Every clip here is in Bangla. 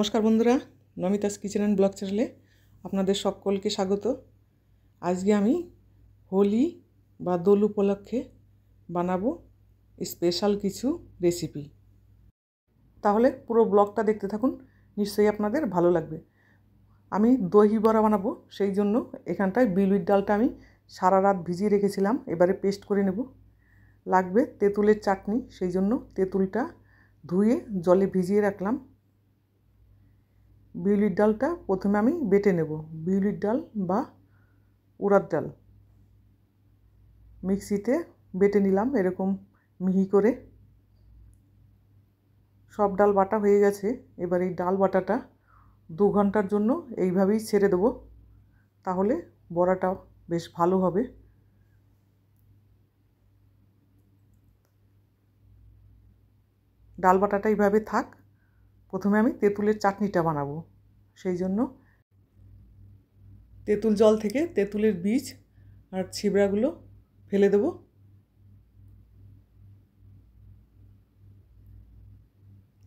নমস্কার বন্ধুরা, নমিতাস কিচেন অ্যান্ড ব্লগ চ্যানেলে আপনাদের সকলকে স্বাগত। আজকে আমি হোলি বা দোল উপলক্ষে বানাবো স্পেশাল কিছু রেসিপি। তাহলে পুরো ব্লগটা দেখতে থাকুন, নিশ্চয়ই আপনাদের ভালো লাগবে। আমি দহি বড়া বানাবো, সেই জন্য এখানটায় বিউলির ডালটা আমি সারা রাত ভিজিয়ে রেখেছিলাম, এবারে পেস্ট করে নেব। লাগবে তেঁতুলের চাটনি, সেই জন্য তেঁতুলটা ধুয়ে জলে ভিজিয়ে রাখলাম। বিউলির ডালটা প্রথমে আমি বেটে নেব। বিউলির ডাল বা উড়ার ডাল মিক্সিতে বেটে নিলাম এরকম মিহি করে। সব ডাল বাটা হয়ে গেছে। এবার এই ডাল বাটাটা 2 ঘন্টার জন্য এইভাবেই ছেড়ে দেবো, তাহলে বড়াটা বেশ ভালো হবে। ডাল বাটাটা এইভাবে থাক। প্রথমে আমি তেঁতুলের চাটনিটা বানাবো, সেই জন্য তেঁতুল জল থেকে তেঁতুলের বীজ আর ছিবড়াগুলো ফেলে দেব।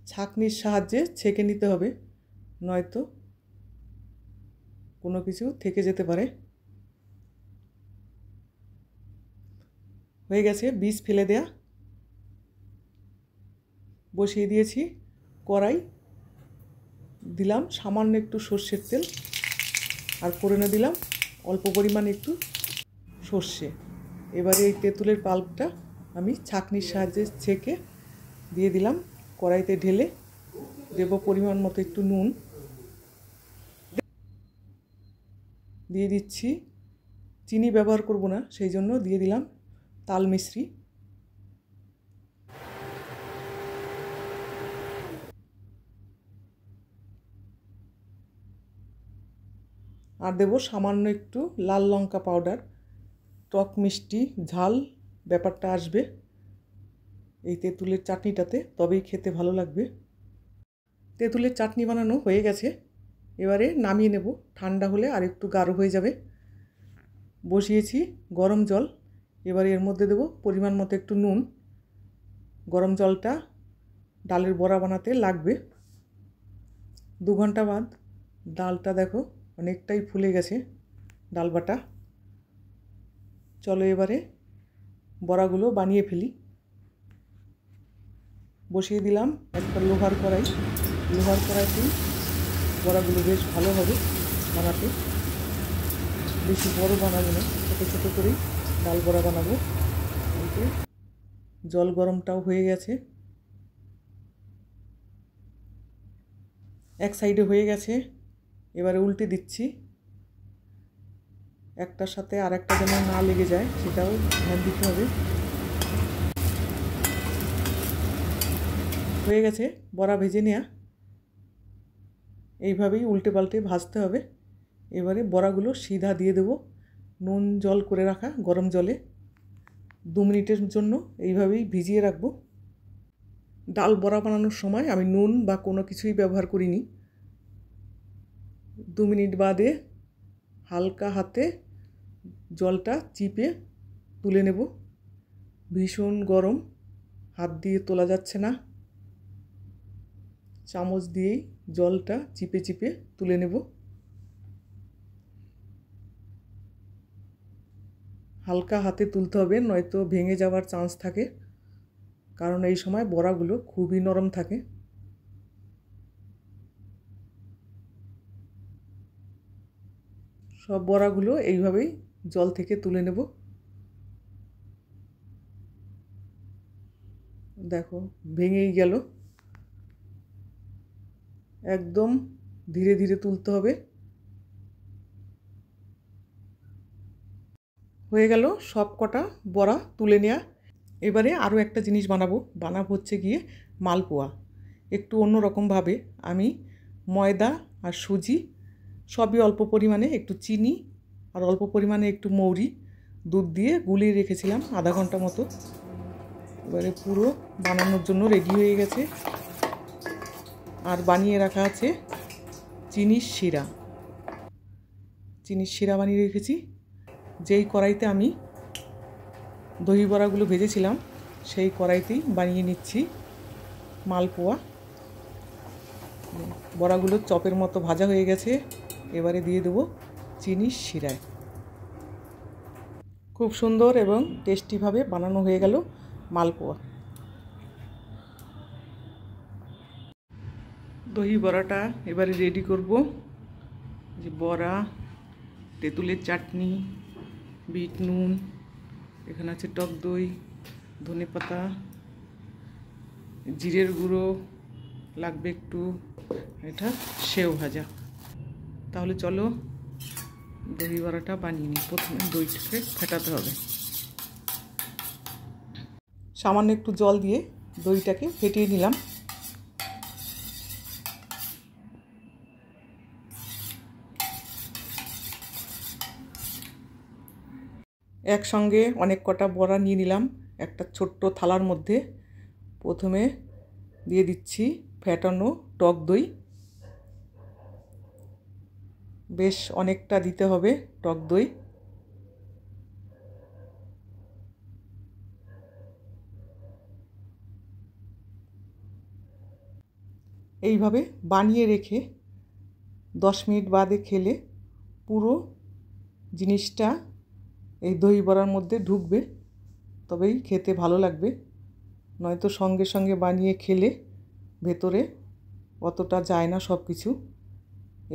ছাঁকনির সাহায্যে ছেঁকে নিতে হবে, নয়তো কোনো কিছু থেকে যেতে পারে। হয়ে গেছে বীজ ফেলে দেয়া। বসিয়ে দিয়েছি কড়াই, দিলাম সামান্য একটু সর্ষের তেল, আর ফোড়নে দিলাম অল্প পরিমাণে একটু সর্ষে। এবারে এই তেঁতুলের পাল্পটা আমি ছাঁকনির সাহায্যে ছেঁকে দিয়ে দিলাম কড়াইতে ঢেলে। দেব পরিমাণ মতো একটু নুন, দিয়ে দিচ্ছি চিনি ব্যবহার করব না, সেই জন্য দিয়ে দিলাম তাল মিশ্রি। আর দেব সামান্য একটু লাল লঙ্কা পাউডার। টক মিষ্টি ঝাল ব্যাপারটা আসবে এই তেঁতুলের চাটনিটাতে, তবেই খেতে ভালো লাগবে। তেঁতুলের চাটনি বানানো হয়ে গেছে, এবারে নামিয়ে নেব। ঠান্ডা হলে আর একটু গাঢ় হয়ে যাবে। বসিয়েছি গরম জল, এবারে এর মধ্যে দেব পরিমাণ মতো একটু নুন। গরম জলটা ডালের বড়া বানাতে লাগবে। 2 ঘন্টা বাদ ডালটা দেখো অনেকটাই ফুলে গেছে ডাল বাটা। চলো এবারে বড়াগুলো বানিয়ে ফেলি। বসিয়ে দিলাম একটা লোহার কড়াই। লোহার কড়াইতেই বড়াগুলো বেশ ভালো হবে বানাতে। বেশি বড় বানাবো না, ছোটো ছোটো করেই ডাল বড়া বানাবো। জল গরমটাও হয়ে গেছে, এক সাইডে হয়ে গেছে। এবারে উল্টে দিচ্ছি, একটার সাথে আর একটা যেন না লেগে যায় সেটাও ধ্যান দিতে হবে। হয়ে গেছে বড়া ভেজে নেওয়া। এইভাবেই উল্টে পাল্টে ভাজতে হবে। এবারে বড়াগুলো সিধা দিয়ে দেব নুন জল করে রাখা গরম জলে। 2 মিনিটের জন্য এইভাবেই ভিজিয়ে রাখবো। ডাল বড়া বানানোর সময় আমি নুন বা কোনো কিছুই ব্যবহার করিনি। 2 মিনিট বাদে হালকা হাতে জলটা চিপে তুলে নেব। ভীষণ গরম, হাত দিয়ে তোলা যাচ্ছে না। চামচ দিয়েই জলটা চিপে চিপে তুলে নেব। হালকা হাতে তুলতে হবে, নয়তো ভেঙে যাওয়ার চান্স থাকে, কারণ এই সময় বড়াগুলো খুবই নরম থাকে। সব বড়াগুলো এইভাবেই জল থেকে তুলে নেব। দেখো ভেঙেই গেল। একদম ধীরে ধীরে তুলতে হবে। হয়ে গেল সব কটা বড়া তুলে নেওয়া। এবারে আরও একটা জিনিস বানাবো হচ্ছে গিয়ে মালপোয়া। একটু অন্য রকমভাবে আমি ময়দা আর সুজি সবই অল্প পরিমাণে, একটু চিনি আর অল্প পরিমাণে একটু মৌরি, দুধ দিয়ে গুলিয়ে রেখেছিলাম আধা ঘন্টা মতো। এবারে পুরো বানানোর জন্য রেডি হয়ে গেছে। আর বানিয়ে রাখা আছে চিনির শিরা। চিনির শিরা বানিয়ে রেখেছি। যেই কড়াইতে আমি দহি বড়াগুলো ভেজেছিলাম সেই কড়াইতেই বানিয়ে নিচ্ছি মালপোয়া। বড়াগুলো চপের মতো ভাজা হয়ে গেছে। এবারে দিয়ে দেবো চিনির শিরায়। খুব সুন্দর এবং টেস্টিভাবে বানানো হয়ে গেল মালপোয়া। দই বড়াটা এবারে রেডি করব। যে বড়া, তেঁতুলের চাটনি, বিট নুন, এখানে আছে টক দই, ধনেপাতা, জিরের গুঁড়ো লাগবে একটু, এটা সেও ভাজা। তাহলে চলো দই বড়াটা বানিয়ে নিই। প্রথমে দইটাকে ফেটাতে হবে। সামান্য একটু জল দিয়ে দইটাকে ফেটিয়ে নিলাম। একসঙ্গে অনেক কটা বড়া নিয়ে নিলাম একটা ছোট্ট থালার মধ্যে। প্রথমে দিয়ে দিচ্ছি ফেটানো টক দই। বেশ অনেকটা দিতে হবে টক দই। এইভাবে বানিয়ে রেখে 10 মিনিট বাদে খেলে পুরো জিনিসটা এই দই বড়ার মধ্যে ঢুকবে, তবেই খেতে ভালো লাগবে। নয়তো সঙ্গে সঙ্গে বানিয়ে খেলে ভেতরে অতটা যায় না সব কিছু।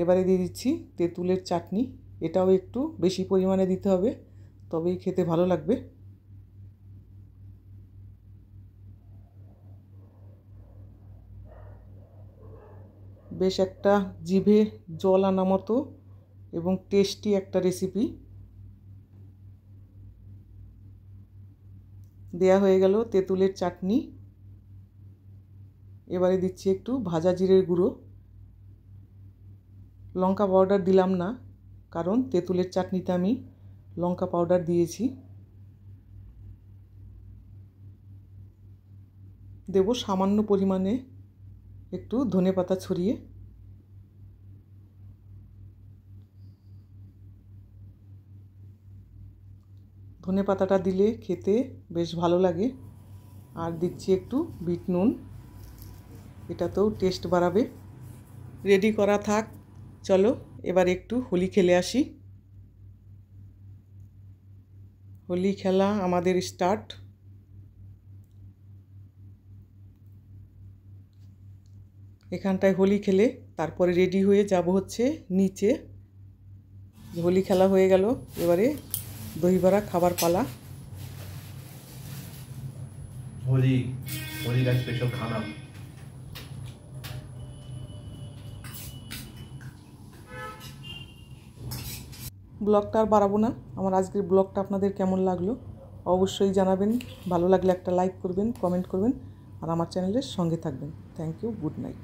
এবারে দিয়ে দিচ্ছি তেঁতুলের চাটনি। এটাও একটু বেশি পরিমাণে দিতে হবে, তবেই খেতে ভালো লাগবে। বেশ একটা জিভে জল আনা মতো এবং টেস্টি একটা রেসিপি। দেয়া হয়ে গেল তেঁতুলের চাটনি। এবারে দিচ্ছি একটু ভাজা জিরের গুঁড়ো। লঙ্কা পাউডার দিলাম না, কারণ তেঁতুলের চাটনিতে আমি লঙ্কা পাউডার দিয়েছি। দেব সামান্য পরিমাণে একটু ধনেপাতা ছড়িয়ে। ধনেপাতাটা দিলে খেতে বেশ ভালো লাগে। আর দিচ্ছি একটু বিট নুন, এটাতেও টেস্ট বাড়াবে। রেডি করা থাক। চলো এবার একটু হোলি খেলে আসি। হোলি খেলা আমাদের স্টার্ট। এখানটায় হোলি খেলে তারপরে রেডি হয়ে যাব হচ্ছে নিচে। হোলি খেলা হয়ে গেল, এবারে দই বড়া খাবার পালা। होली का स्पेशल खाना। ব্লগটা আর বাড়াবো না। আমার আজকের ব্লগটা আপনাদের কেমন লাগলো অবশ্যই জানাবেন। ভালো লাগলে একটা লাইক করবেন, কমেন্ট করবেন আর আমার চ্যানেলের সঙ্গে থাকবেন। Thank you, good night.